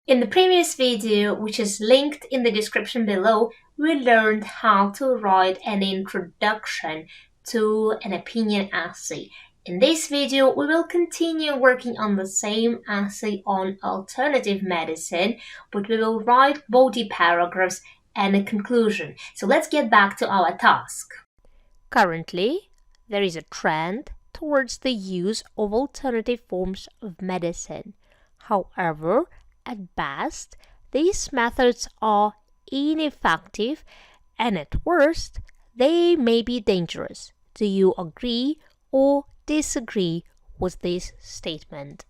In the previous video, which is linked in the description below, we learned how to write an introduction to an opinion essay. In this video, we will continue working on the same essay on alternative medicine, but we will write body paragraphs and a conclusion. So let's get back to our task. Currently, there is a trend towards the use of alternative forms of medicine. However, at best, these methods are ineffective and at worst, they may be dangerous. Do you agree or disagree with this statement?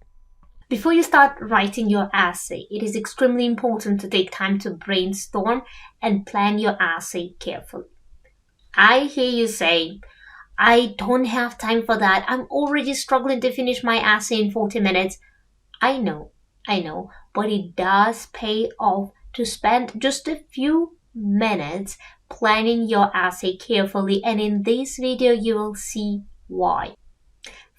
Before you start writing your essay, it is extremely important to take time to brainstorm and plan your essay carefully. I hear you say, I don't have time for that. I'm already struggling to finish my essay in 40 minutes. I know, but it does pay off to spend just a few minutes planning your essay carefully, and in this video you will see why.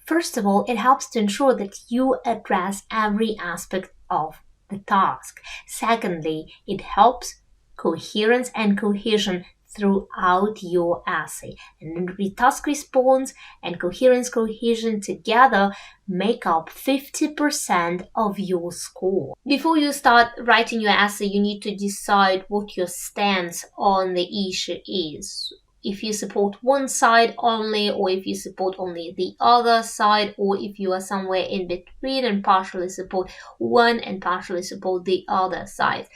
First of all, it helps to ensure that you address every aspect of the task. Secondly, it helps coherence and cohesion throughout your essay. And the task response and cohesion together make up 50% of your score. Before you start writing your essay, you need to decide what your stance on the issue is. If you support one side only, or if you support only the other side, or if you are somewhere in between and partially support one and partially support the other side.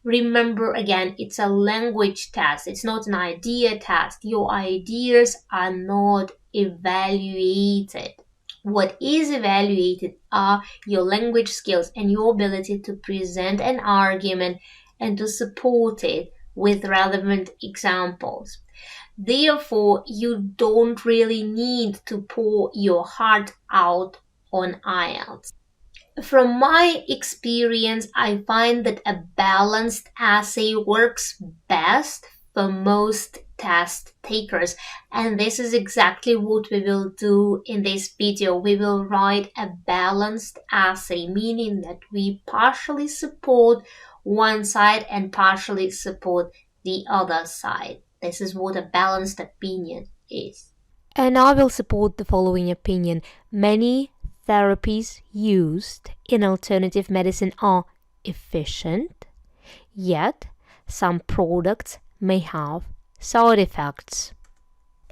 Remember, again, it's a language test. It's not an idea test. Your ideas are not evaluated. What is evaluated are your language skills and your ability to present an argument and to support it with relevant examples. Therefore, you don't really need to pour your heart out on IELTS. From my experience, I find that a balanced essay works best for most test takers, and this is exactly what we will do in this video. We will write a balanced essay, meaning that we partially support one side and partially support the other side. This is what a balanced opinion is. And I will support the following opinion. Many therapies used in alternative medicine are efficient, yet some products may have side effects.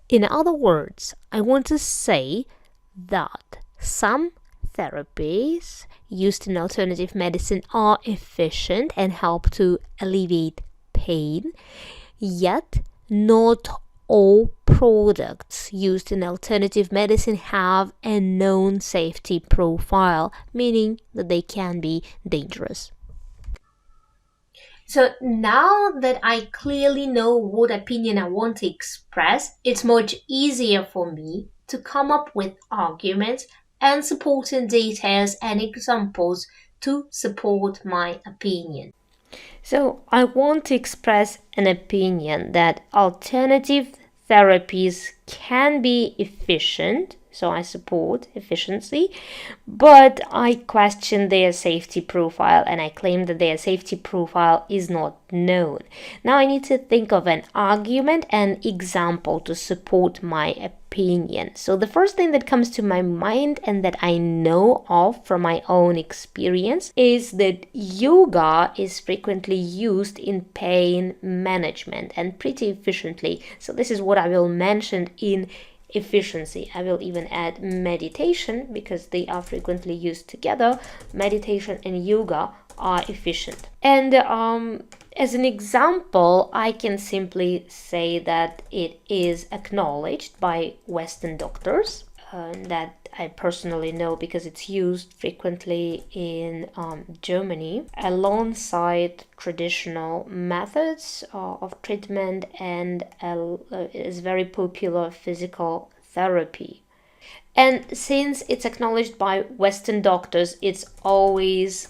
In other words, I want to say that some therapies used in alternative medicine are efficient and help to alleviate pain, yet not all products used in alternative medicine have a known safety profile, meaning that they can be dangerous. So now that I clearly know what opinion I want to express, it's much easier for me to come up with arguments and supporting details and examples to support my opinion. So I want to express an opinion that alternative therapies can be efficient, so I support efficiency, but I question their safety profile and I claim that their safety profile is not known. Now I need to think of an argument and example to support my opinion. So the first thing that comes to my mind and that I know of from my own experience is that yoga is frequently used in pain management and pretty efficiently. So this is what I will mention in efficiency. I will even add meditation because they are frequently used together. Meditation and yoga are efficient. And as an example, I can simply say that it is acknowledged by Western doctors, that I personally know because it's used frequently in Germany alongside traditional methods of treatment and is very popular physical therapy. And since it's acknowledged by Western doctors, it's always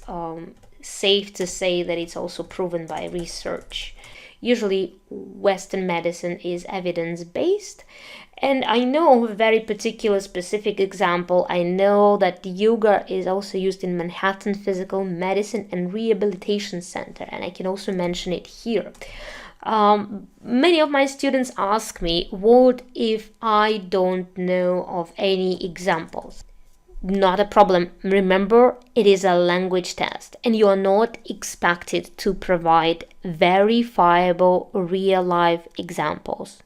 safe to say that it's also proven by research. Usually Western medicine is evidence-based. And I know a very particular specific example. I know that yoga is also used in Manhattan Physical Medicine and Rehabilitation Center, and I can also mention it here. Many of my students ask me, what if I don't know of any examples? Not a problem. Remember, it is a language test, and you are not expected to provide verifiable real-life examples.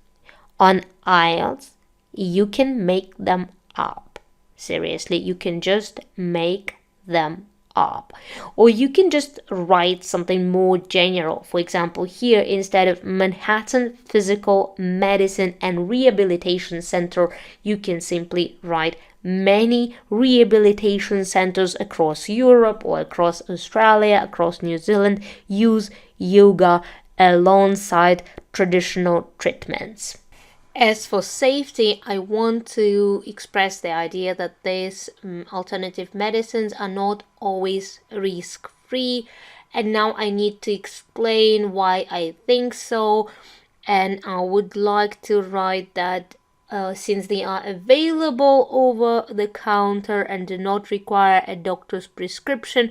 On IELTS, you can make them up. Seriously, you can just make them up. Or you can just write something more general. For example, here, instead of Manhattan Physical Medicine and Rehabilitation Center, you can simply write many rehabilitation centers across Europe or across Australia, across New Zealand use yoga alongside traditional treatments. As for safety, I want to express the idea that these alternative medicines are not always risk-free, and now I need to explain why I think so, and I would like to write that since they are available over the counter and do not require a doctor's prescription,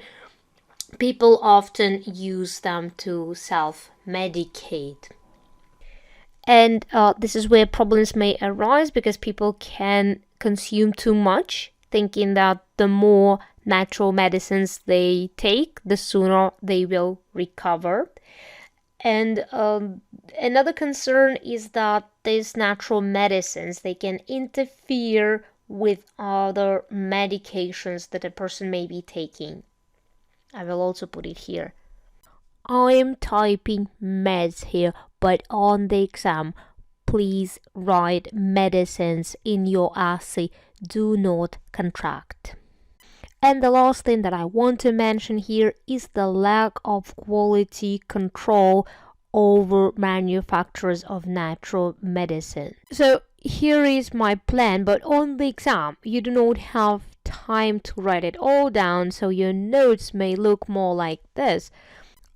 people often use them to self-medicate. And this is where problems may arise because people can consume too much, thinking that the more natural medicines they take, the sooner they will recover. And another concern is that these natural medicines, they can interfere with other medications that a person may be taking. I will also put it here. I am typing meds here, but on the exam, please write medicines in your essay. Do not contract. And the last thing that I want to mention here is the lack of quality control over manufacturers of natural medicine. So here is my plan, but on the exam, you do not have time to write it all down, so your notes may look more like this.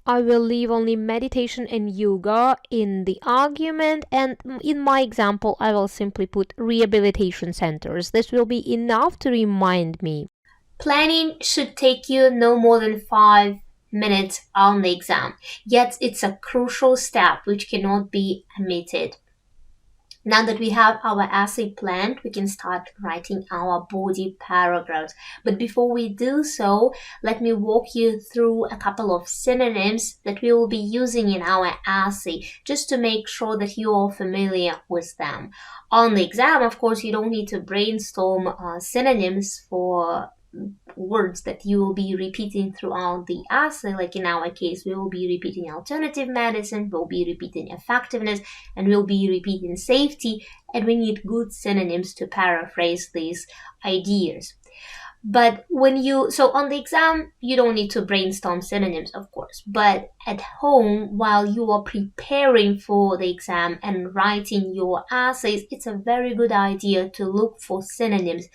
I will leave only meditation and yoga in the argument, and in my example, I will simply put rehabilitation centers. This will be enough to remind me. Planning should take you no more than 5 minutes on the exam, yet it's a crucial step which cannot be omitted. Now that we have our essay planned, we can start writing our body paragraphs. But before we do so, let me walk you through a couple of synonyms that we will be using in our essay, just to make sure that you are familiar with them. On the exam, of course, you don't need to brainstorm synonyms for words that you will be repeating throughout the essay. Like in our case, we will be repeating alternative medicine, we'll be repeating effectiveness, and we'll be repeating safety, and we need good synonyms to paraphrase these ideas. But so on the exam, you don't need to brainstorm synonyms, of course, but at home, while you are preparing for the exam and writing your essays, it's a very good idea to look for synonyms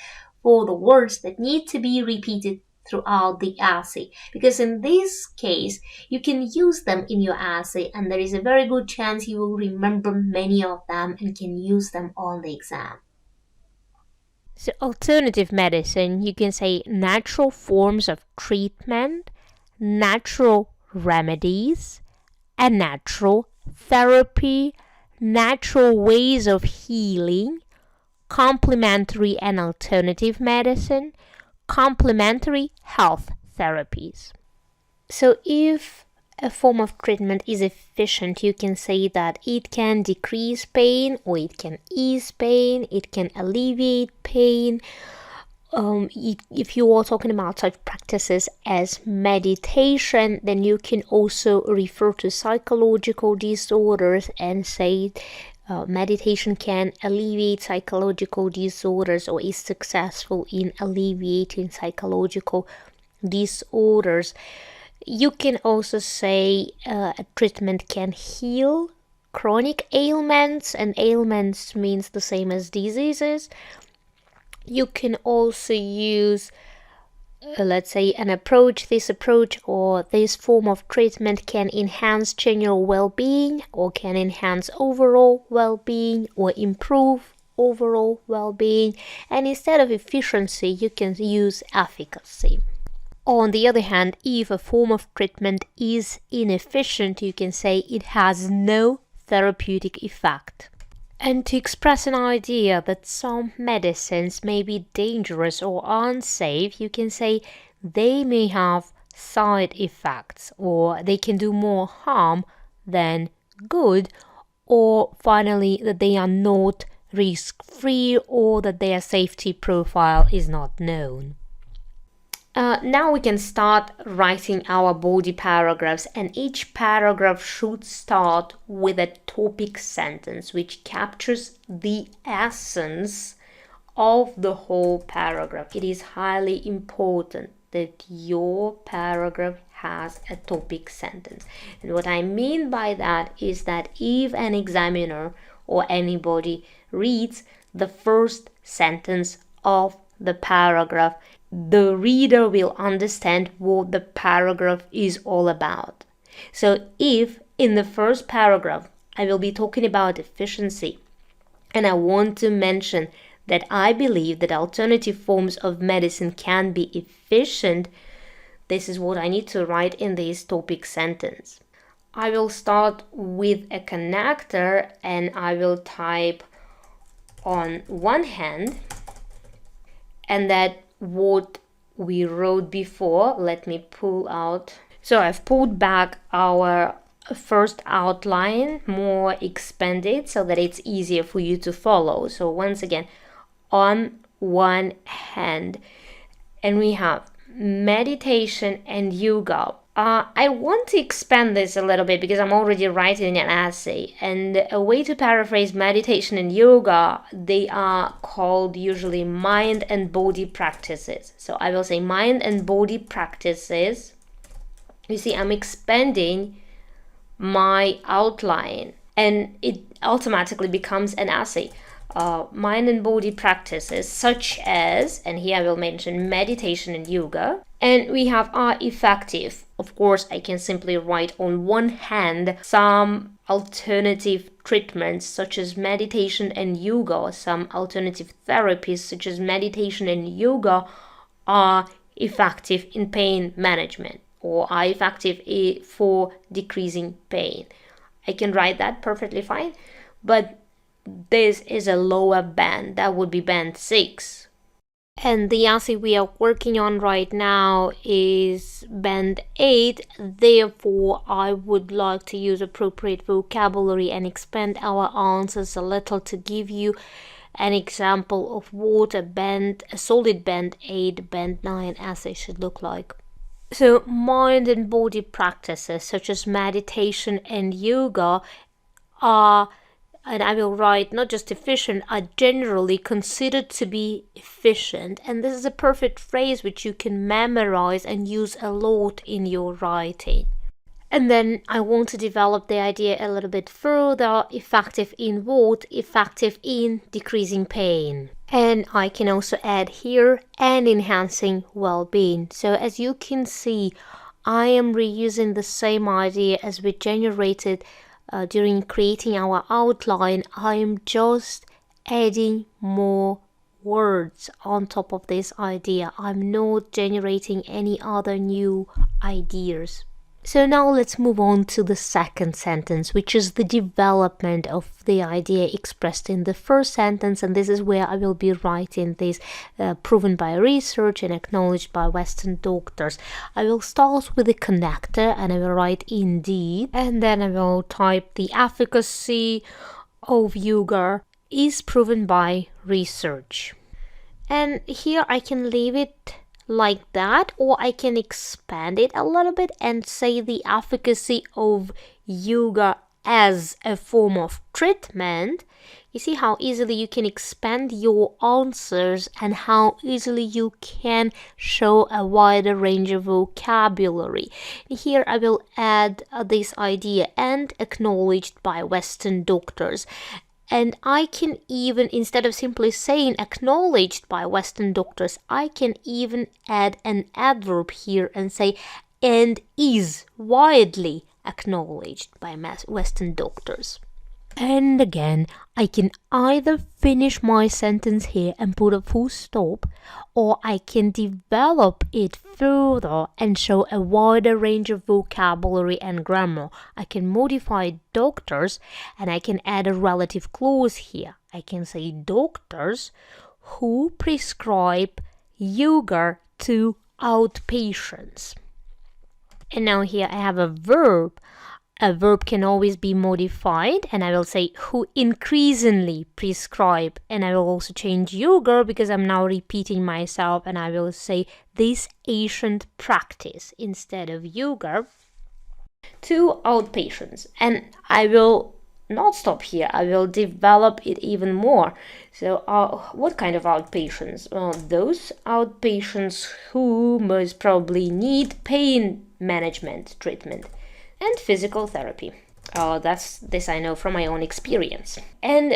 for the words that need to be repeated throughout the essay, because in this case you can use them in your essay and there is a very good chance you will remember many of them and can use them on the exam. So alternative medicine, you can say natural forms of treatment, natural remedies, a natural therapy, natural ways of healing, complementary and alternative medicine, complementary health therapies. So if a form of treatment is efficient, you can say that it can decrease pain, or it can ease pain, it can alleviate pain. If you are talking about such practices as meditation, then you can also refer to psychological disorders and say meditation can alleviate psychological disorders or is successful in alleviating psychological disorders. You can also say a treatment can heal chronic ailments, and ailments means the same as diseases. You can also use let's say an approach, this approach or this form of treatment can enhance general well-being or can enhance overall well-being or improve overall well-being, and instead of efficiency you can use efficacy. On the other hand, if a form of treatment is inefficient, you can say it has no therapeutic effect. And to express an idea that some medicines may be dangerous or unsafe, you can say they may have side effects, or they can do more harm than good, or finally that they are not risk-free or that their safety profile is not known. Now we can start writing our body paragraphs, and each paragraph should start with a topic sentence which captures the essence of the whole paragraph. It is highly important that your paragraph has a topic sentence. And what I mean by that is that if an examiner or anybody reads the first sentence of the paragraph, the reader will understand what the paragraph is all about. So if in the first paragraph I will be talking about efficiency, and I want to mention that I believe that alternative forms of medicine can be efficient, this is what I need to write in this topic sentence. I will start with a connector and I will type on one hand, and that what we wrote before. Let me pull out. So I've pulled back our first outline, more expanded, so that it's easier for you to follow. So once again, on one hand, and we have meditation and yoga. I want to expand this a little bit because I'm already writing an essay, and a way to paraphrase meditation and yoga, they are called usually mind and body practices. So I will say mind and body practices. You see, I'm expanding my outline and it automatically becomes an essay. Mind and body practices such as, and here I will mention meditation and yoga, and we have are effective. Of course, I can simply write on one hand some alternative treatments such as meditation and yoga, some alternative therapies such as meditation and yoga are effective in pain management or are effective for decreasing pain. I can write that perfectly fine, but this is a lower band, that would be band 6. And the essay we are working on right now is band 8, therefore I would like to use appropriate vocabulary and expand our answers a little to give you an example of what a solid band 8, band 9 essay should look like. So mind and body practices such as meditation and yoga are, and I will write not just efficient, are generally considered to be efficient. And this is a perfect phrase which you can memorize and use a lot in your writing. And then I want to develop the idea a little bit further. Effective in what? Effective in decreasing pain. And I can also add here, and enhancing well-being. So as you can see, I am reusing the same idea as we generated during creating our outline. I am just adding more words on top of this idea. I'm not generating any other new ideas. So now let's move on to the second sentence, which is the development of the idea expressed in the first sentence, and this is where I will be writing this proven by research and acknowledged by Western doctors. I will start with the connector and I will write indeed, and then I will type the efficacy of yoga is proven by research. And here I can leave it like that, or I can expand it a little bit and say the efficacy of yoga as a form of treatment. You see how easily you can expand your answers and how easily you can show a wider range of vocabulary. Here I will add this idea, and acknowledged by Western doctors. And I can even, instead of simply saying acknowledged by Western doctors, I can even add an adverb here and say, and is widely acknowledged by Western doctors. And again, I can either finish my sentence here and put a full stop, or I can develop it further and show a wider range of vocabulary and grammar. I can modify doctors and I can add a relative clause here. I can say doctors who prescribe yoga to outpatients. And now here I have a verb. A verb can always be modified, and I will say who increasingly prescribe, and I will also change yoga because I'm now repeating myself, and I will say this ancient practice instead of yoga to outpatients. And I will not stop here, I will develop it even more. So what kind of outpatients? Well, those outpatients who most probably need pain management treatment and physical therapy. This I know from my own experience. And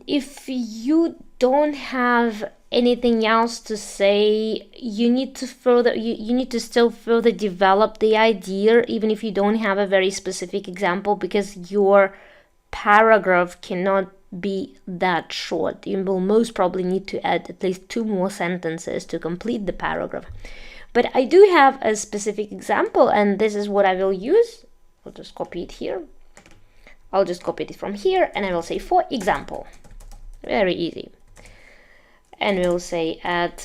if you don't have anything else to say, you need to still further develop the idea, even if you don't have a very specific example, because your paragraph cannot be that short. You will most probably need to add at least 2 more sentences to complete the paragraph. But I do have a specific example, and this is what I will use. I'll just copy it here. I'll just copy it from here, and I will say, for example. Very easy. And we'll say at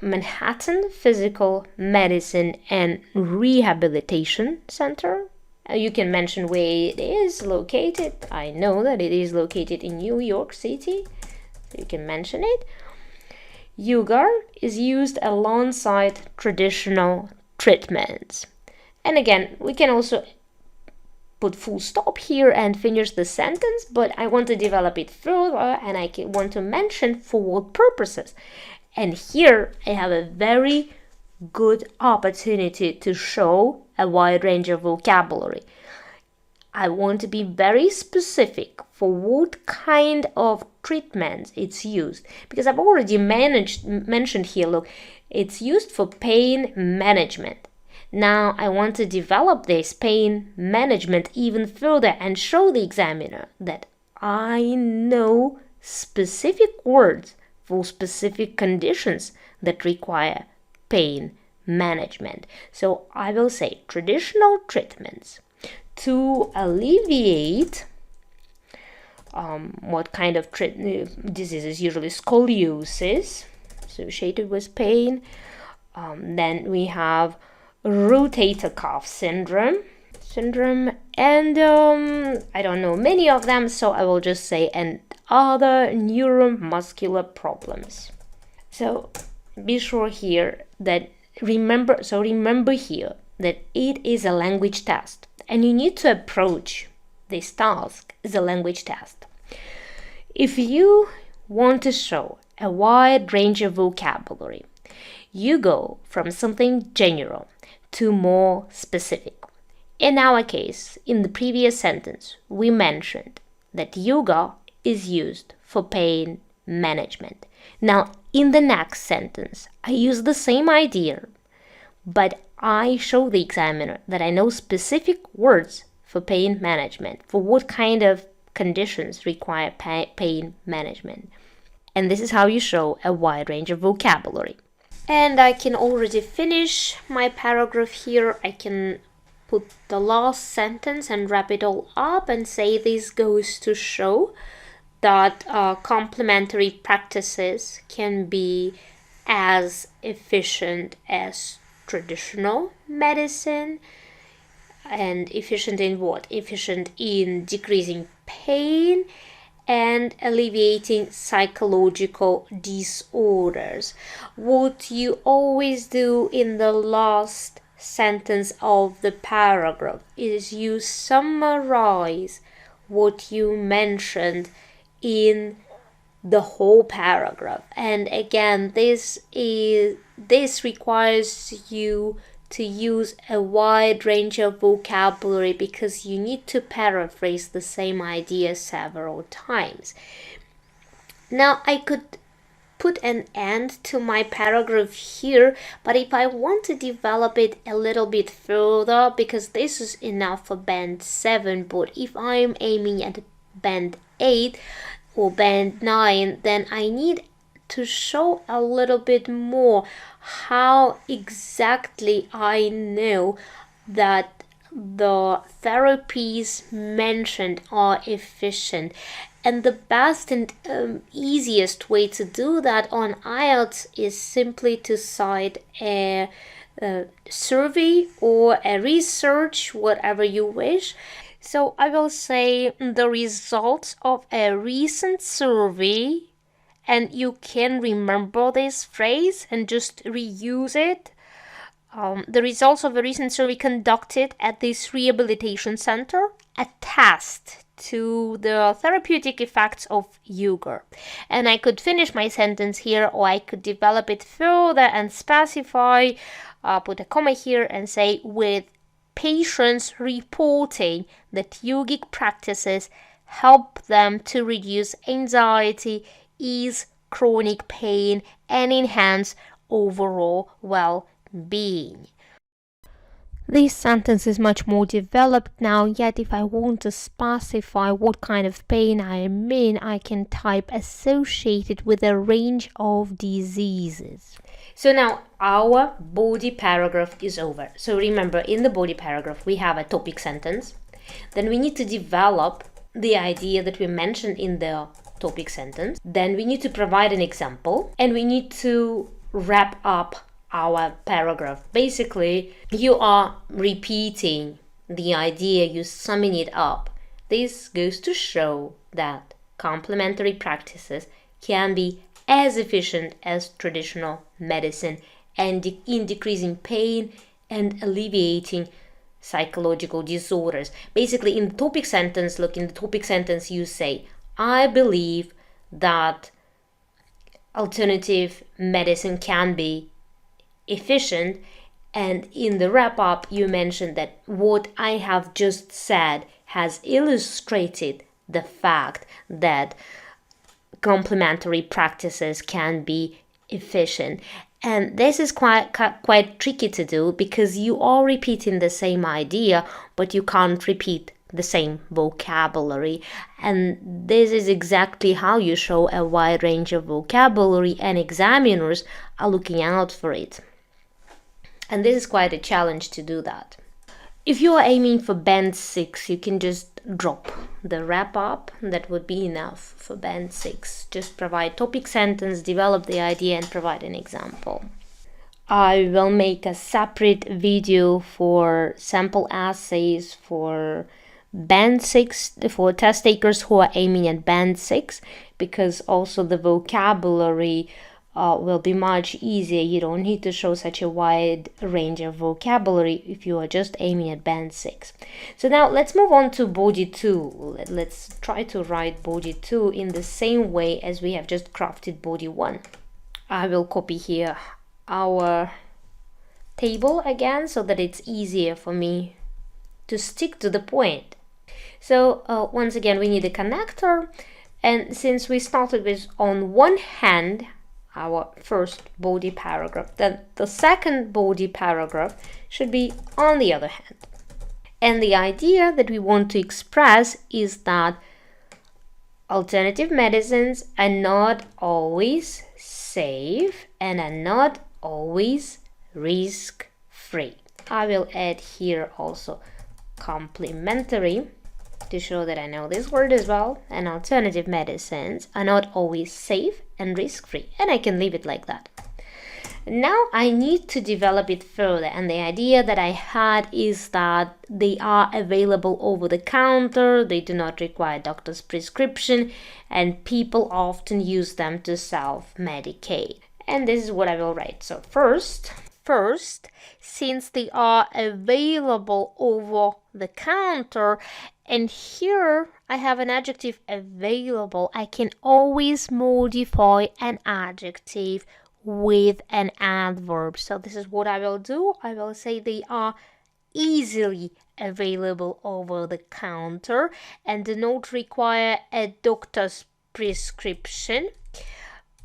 Manhattan Physical Medicine and Rehabilitation Center. You can mention where it is located. I know that it is located in New York City, so you can mention it. Yoga is used alongside traditional treatments. And again, we can also put full stop here and finish the sentence, but I want to develop it further, and I want to mention for what purposes. And here I have a very good opportunity to show a wide range of vocabulary. I want to be very specific for what kind of treatments it's used, because I've already mentioned here, look, it's used for pain management. Now I want to develop this pain management even further and show the examiner that I know specific words for specific conditions that require pain management. So I will say traditional treatments to alleviate what kind of diseases, usually scoliosis associated with pain. Then we have rotator cuff syndrome, and I don't know many of them, so I will just say and other neuromuscular problems. So be sure here that remember here that it is a language test, and you need to approach this task as a language test. If you want to show a wide range of vocabulary, you go from something general to more specific. In our case, in the previous sentence, we mentioned that yoga is used for pain management. Now, in the next sentence, I use the same idea, but I show the examiner that I know specific words for pain management, for what kind of conditions require pain management. And this is how you show a wide range of vocabulary. And I can already finish my paragraph here. I can put the last sentence and wrap it all up and say this goes to show that complementary practices can be as efficient as traditional medicine. And efficient in what? Efficient in decreasing pain and alleviating psychological disorders. What you always do in the last sentence of the paragraph is you summarize what you mentioned in the whole paragraph. And again, this requires you to use a wide range of vocabulary because you need to paraphrase the same idea several times. Now, I could put an end to my paragraph here, but if I want to develop it a little bit further, because this is enough for band 7, but if I'm aiming at band 8 or band 9, then I need to show a little bit more how exactly I know that the therapies mentioned are efficient. And the best and easiest way to do that on IELTS is simply to cite a survey or a research, whatever you wish. So I will say the results of a recent survey, and you can remember this phrase and just reuse it. The results of a recent survey conducted at this rehabilitation center attest to the therapeutic effects of yoga. And I could finish my sentence here, or I could develop it further and specify, put a comma here and say, with patients reporting that yogic practices help them to reduce anxiety, ease chronic pain, and enhance overall well-being. This sentence is much more developed now, yet if I want to specify what kind of pain I am in, I can type associated with a range of diseases. So now our body paragraph is over. So remember, in the body paragraph we have a topic sentence. Then we need to develop the idea that we mentioned in the topic sentence. Then we need to provide an example, and we need to wrap up our paragraph. Basically, you are repeating the idea, you summing it up. This goes to show that complementary practices can be as efficient as traditional medicine and in decreasing pain and alleviating psychological disorders. Basically, in the topic sentence, look, in the topic sentence you say, I believe that alternative medicine can be efficient, and in the wrap-up you mentioned that what I have just said has illustrated the fact that complementary practices can be efficient. And this is quite tricky to do because you are repeating the same idea, but you can't repeat the same vocabulary. And this is exactly how you show a wide range of vocabulary, and examiners are looking out for it. And this is quite a challenge to do that. If you are aiming for band 6, you can just drop the wrap up. That would be enough for band 6. Just provide topic sentence, develop the idea, and provide an example. I will make a separate video for sample essays for band 6, for test takers who are aiming at band 6, because also the vocabulary will be much easier. You don't need to show such a wide range of vocabulary if you are just aiming at band 6. So now let's move on to body 2. Let's try to write body 2 in the same way as we have just crafted body 1. I will copy here our table again so that it's easier for me to stick to the point. So once again we need a connector, and since we started with on one hand our first body paragraph, then the second body paragraph should be on the other hand. And the idea that we want to express is that alternative medicines are not always safe and are not always risk-free. I will add here also complementary to show that I know this word as well. And alternative medicines are not always safe and risk-free, and I can leave it like that. Now I need to develop it further, and the idea that I had is that they are available over the counter, they do not require a doctor's prescription, and people often use them to self-medicate. And this is what I will write. So first, since they are available over the counter, and here I have an adjective available, I can always modify an adjective with an adverb. So this is what I will do. I will say they are easily available over the counter and do not require a doctor's prescription.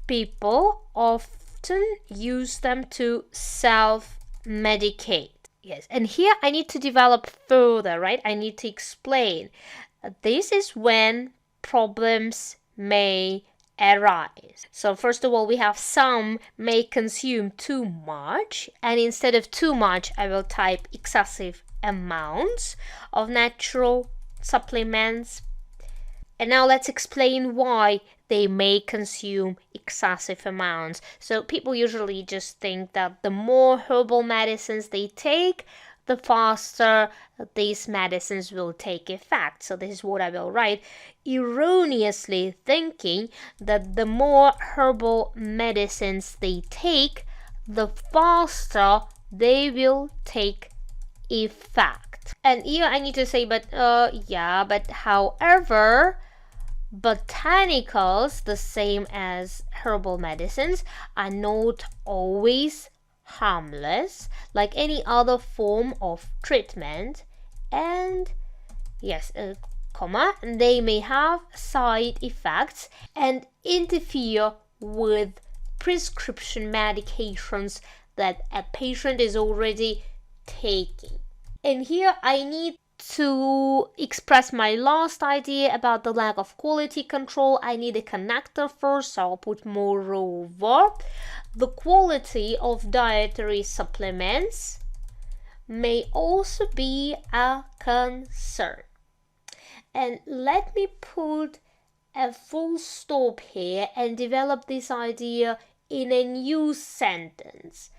People often use them to self-medicate. Yes, and here I need to develop further, right? I need to explain. This is when problems may arise. So first of all, we have some may consume too much, and instead of too much, I will type excessive amounts of natural supplements. And now let's explain why they may consume excessive amounts. So people usually just think that the more herbal medicines they take, the faster these medicines will take effect. So this is what I will write. Erroneously thinking that the more herbal medicines they take, the faster they will take effect. And here I need to say, but however, botanicals, the same as herbal medicines, are not always harmless like any other form of treatment, and they may have side effects and interfere with prescription medications that a patient is already taking. And here I need to express my last idea about the lack of quality control. I need a connector first, so I'll put moreover. The quality of dietary supplements may also be a concern. And let me put a full stop here and develop this idea in a new sentence.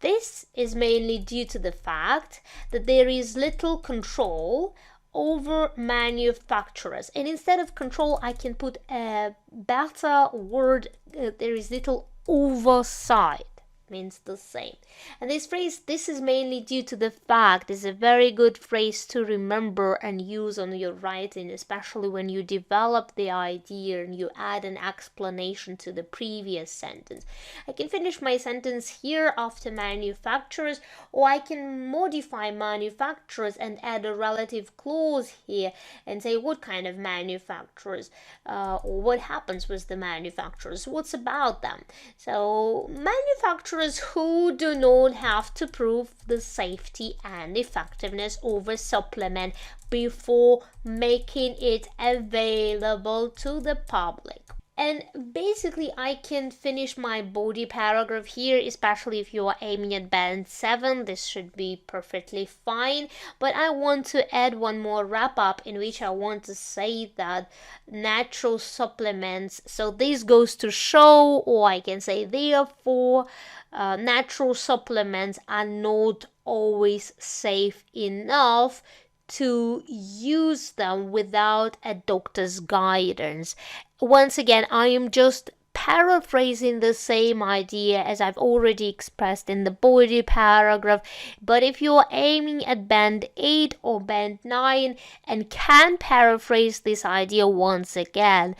This is mainly due to the fact that there is little control over manufacturers. And instead of control, I can put a better word. There is little oversight. Means the same. And this phrase, this is mainly due to the fact, is a very good phrase to remember and use on your writing, especially when you develop the idea and you add an explanation to the previous sentence. I can finish my sentence here after manufacturers, or I can modify manufacturers and add a relative clause here and say what kind of manufacturers, or what happens with the manufacturers, what's about them. So manufacturers who do not have to prove the safety and effectiveness of a supplement before making it available to the public. And basically I can finish my body paragraph here, especially if you are aiming at band 7. This should be perfectly fine. But I want to add one more wrap up in which I want to say that natural supplements, so this goes to show, or I can say therefore, natural supplements are not always safe enough to use them without a doctor's guidance. Once again, I am just paraphrasing the same idea as I've already expressed in the body paragraph, but if you're aiming at band 8 or band 9 and can paraphrase this idea once again,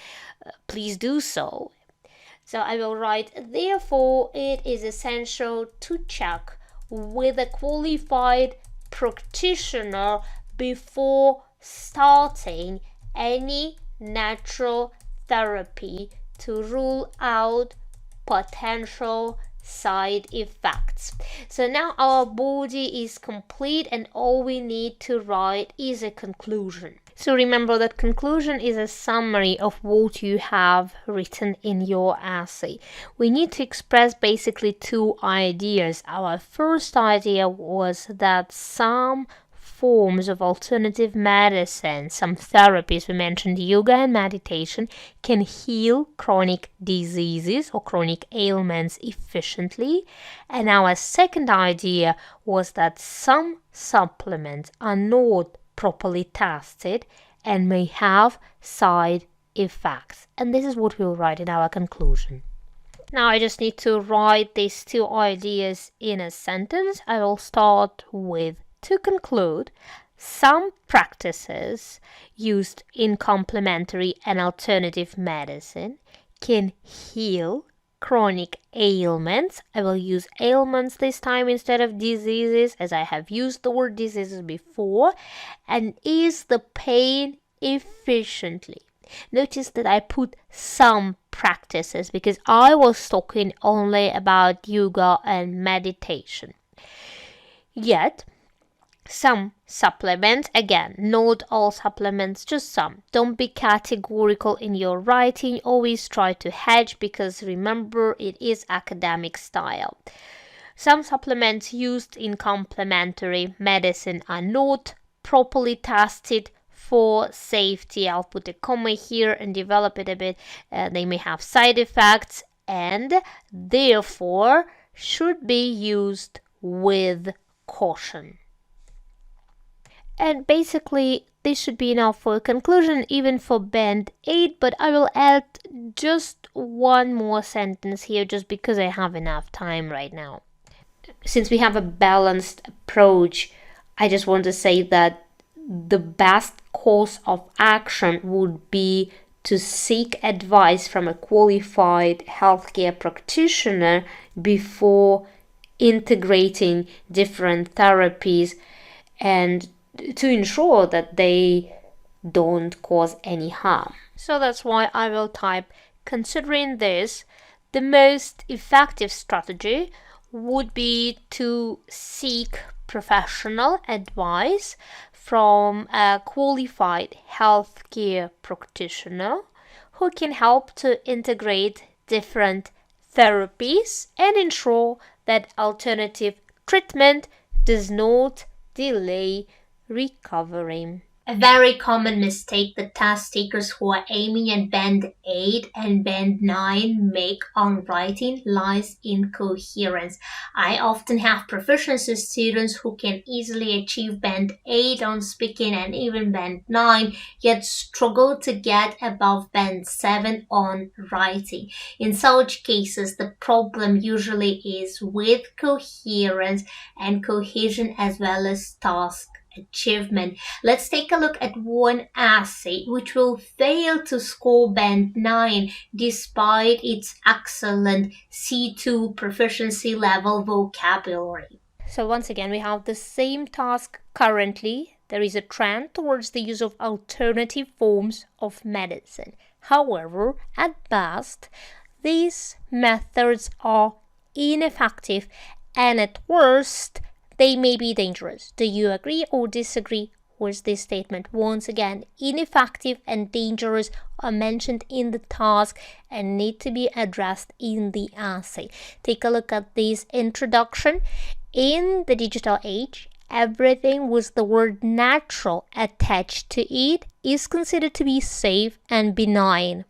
please do so. So I will write, therefore it is essential to check with a qualified practitioner before starting any natural therapy to rule out potential side effects. So now our body is complete and all we need to write is a conclusion. So remember that conclusion is a summary of what you have written in your essay. We need to express basically two ideas. Our first idea was that some forms of alternative medicine, some therapies, we mentioned yoga and meditation, can heal chronic diseases or chronic ailments efficiently. And our second idea was that some supplements are not properly tested and may have side effects. And this is what we'll write in our conclusion. Now I just need to write these two ideas in a sentence. I will start with, to conclude, some practices used in complementary and alternative medicine can heal chronic ailments. I will use ailments this time instead of diseases, as I have used the word diseases before. And ease the pain efficiently. Notice that I put some practices because I was talking only about yoga and meditation. Yet, some supplements, again, not all supplements, just some. Don't be categorical in your writing. Always try to hedge because remember, it is academic style. Some supplements used in complementary medicine are not properly tested for safety. I'll put a comma here and develop it a bit. They may have side effects and therefore should be used with caution. And basically, this should be enough for a conclusion, even for Band 8, but I will add just one more sentence here just because I have enough time right now. Since we have a balanced approach, I just want to say that the best course of action would be to seek advice from a qualified healthcare practitioner before integrating different therapies and to ensure that they don't cause any harm. So that's why I will type, considering this, the most effective strategy would be to seek professional advice from a qualified healthcare practitioner who can help to integrate different therapies and ensure that alternative treatment does not delay recovery. A very common mistake that test takers who are aiming at Band 8 and Band 9 make on writing lies in coherence. I often have proficiency students who can easily achieve Band 8 on speaking and even Band 9, yet struggle to get above Band 7 on writing. In such cases, the problem usually is with coherence and cohesion as well as task achievement. Let's take a look at one essay which will fail to score Band 9 despite its excellent C2 proficiency level vocabulary. So once again, we have the same task currently. There is a trend towards the use of alternative forms of medicine. However, at best, these methods are ineffective and at worst, they may be dangerous. Do you agree or disagree with this statement? Once again, ineffective and dangerous are mentioned in the task and need to be addressed in the essay. Take a look at this introduction. In the digital age, everything with the word natural attached to it is considered to be safe and benign.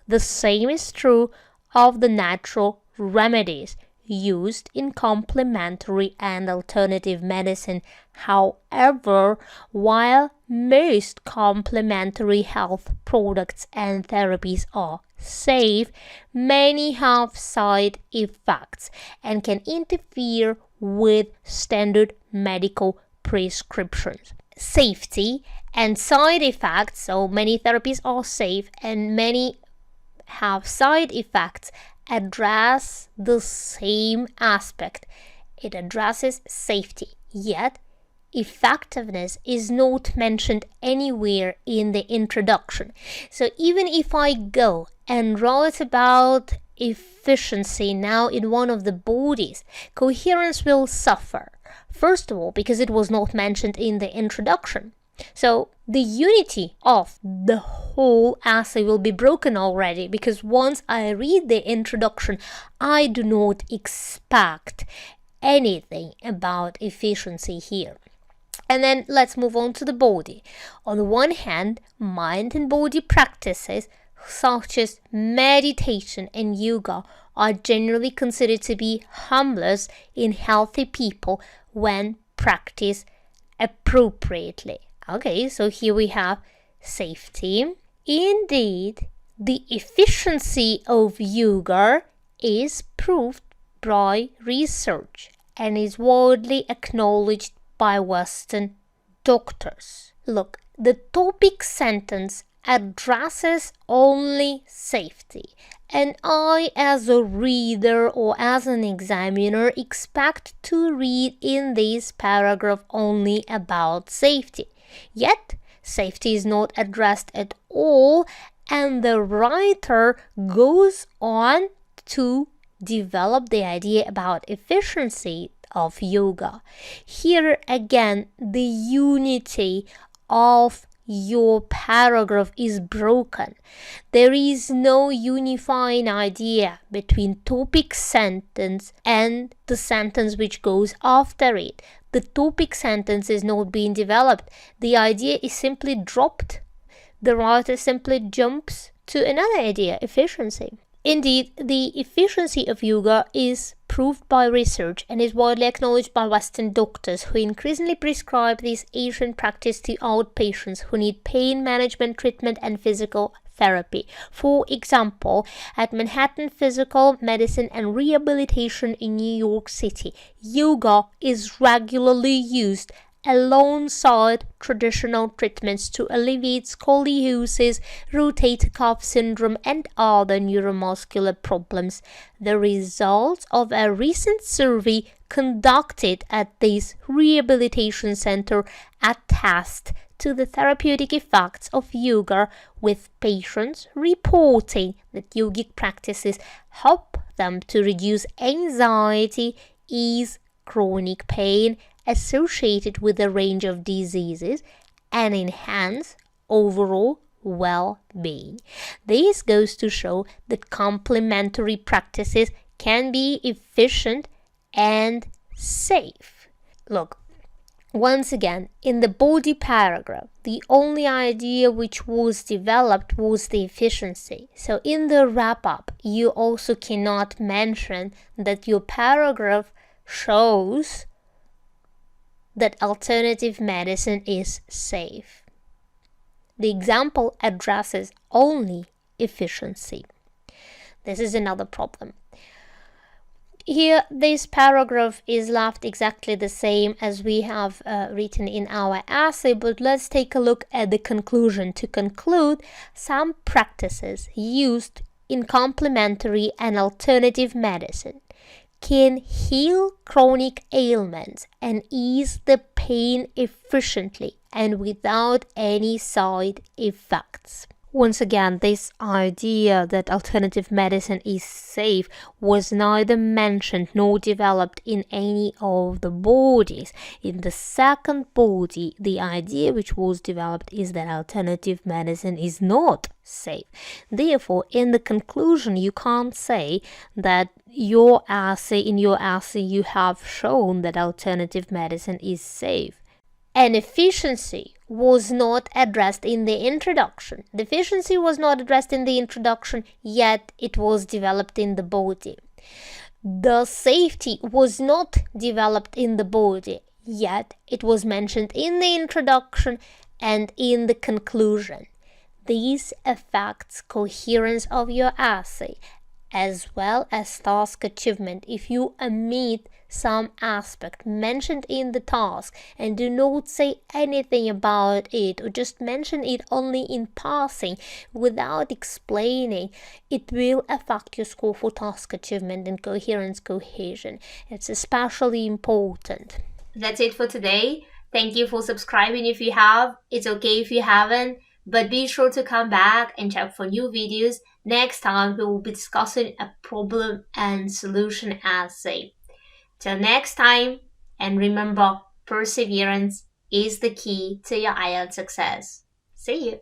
The same is true of the natural remedies used in complementary and alternative medicine. However, while most complementary health products and therapies are safe, many have side effects and can interfere with standard medical prescriptions. Safety and side effects, so many therapies are safe and many have side effects, address the same aspect. It addresses safety, yet effectiveness is not mentioned anywhere in the introduction. So even if I go and write about efficiency now in one of the bodies, coherence will suffer. First of all, because it was not mentioned in the introduction. So the unity of the whole essay will be broken already because once I read the introduction, I do not expect anything about efficiency here. And then let's move on to the body. On the one hand, mind and body practices such as meditation and yoga are generally considered to be harmless in healthy people when practiced appropriately. Okay, so here we have safety. Indeed, the efficiency of yoga is proved by research and is widely acknowledged by Western doctors. Look, the topic sentence addresses only safety And I, as a reader or as an examiner, expect to read in this paragraph only about safety. Yet, safety is not addressed at all, and the writer goes on to develop the idea about efficiency of yoga. Here again, the unity of your paragraph is broken. There is no unifying idea between topic sentence and the sentence which goes after it. The topic sentence is not being developed. The idea is simply dropped. The writer simply jumps to another idea, efficiency. Indeed, the efficiency of yoga is proved by research and is widely acknowledged by Western doctors who increasingly prescribe this ancient practice to outpatients who need pain management treatment and physical therapy. For example, at Manhattan Physical Medicine and Rehabilitation in New York City, yoga is regularly used alongside traditional treatments to alleviate scoliosis, rotator cuff syndrome, and other neuromuscular problems. The results of a recent survey conducted at this rehabilitation center attest to the therapeutic effects of yoga, with patients reporting that yogic practices help them to reduce anxiety, ease chronic pain associated with a range of diseases, and enhance overall well-being. This goes to show that complementary practices can be efficient and safe. Look, once again, in the body paragraph, the only idea which was developed was the efficiency. So in the wrap-up, you also cannot mention that your paragraph shows that alternative medicine is safe. The example addresses only efficiency. This is another problem. Here, this paragraph is left exactly the same as we have written in our essay, but let's take a look at the conclusion. To conclude, some practices used in complementary and alternative medicine can heal chronic ailments and ease the pain efficiently and without any side effects. Once again, this idea that alternative medicine is safe was neither mentioned nor developed in any of the bodies. In the second body, the idea which was developed is that alternative medicine is not safe. Therefore, in the conclusion, you can't say that in your essay you have shown that alternative medicine is safe. And efficiency was not addressed in the introduction. The efficiency was not addressed in the introduction, yet it was developed in the body. The safety was not developed in the body, yet it was mentioned in the introduction and in the conclusion. This affects coherence of your essay as well as task achievement. If you omit some aspect mentioned in the task and do not say anything about it, or just mention it only in passing without explaining, it will affect your score for task achievement and coherence cohesion. It's especially important. That's it for today. Thank you for subscribing if you have. It's okay if you haven't, but be sure to come back and check for new videos. Next time we will be discussing a problem and solution essay. Till next time, and remember, perseverance is the key to your IELTS success. See you!